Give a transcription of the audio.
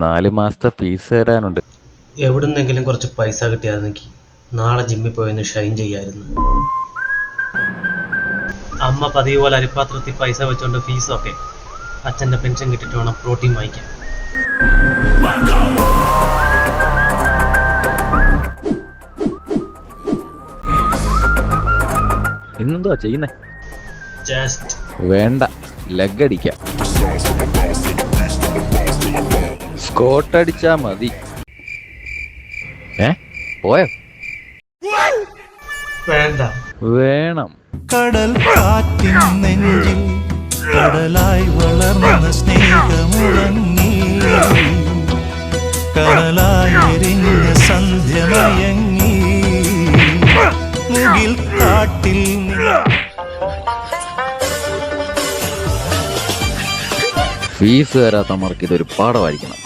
4 മാസത്തെ ഫീസ് തരാനുണ്ട്. എവിടുന്നെങ്കിലും കുറച്ച് പൈസ കിട്ടിയായിരുന്നെങ്കിൽ നാളെ ജിമ്മിൽ പോയൊന്ന് ഷൈൻ ചെയ്യായിരുന്നു. അമ്മ പതിവ് പോലെ അരിപ്പാത്രത്തിൽ പൈസ വെച്ചോണ്ട് ഫീസൊക്കെ അച്ഛൻ്റെ പെൻഷൻ കിട്ടിയിട്ട് വേണം പ്രോട്ടീൻ വാങ്ങിക്കാൻ. ഇന്നെന്തുവാ ചെയ്യുന്നേ? ജസ്റ്റ് വേണ്ട, ലെഗ് അടിക്കാം. സ്കോട്ട് അടിച്ചാ മതി. പോയോ? വേണ്ട, വേണം. കടൽ കാറ്റിൻ നെഞ്ചിൽ കടലായി വളർന്ന സ്നേഹമുറങ്ങി, കടലായി എരിഞ്ഞ സന്ധ്യമയങ്ങി, മുകിൽ കാട്ടിൽ ഫീസ് തരാത്തവർക്ക് ഇതൊരു പാഠമായിരിക്കണം.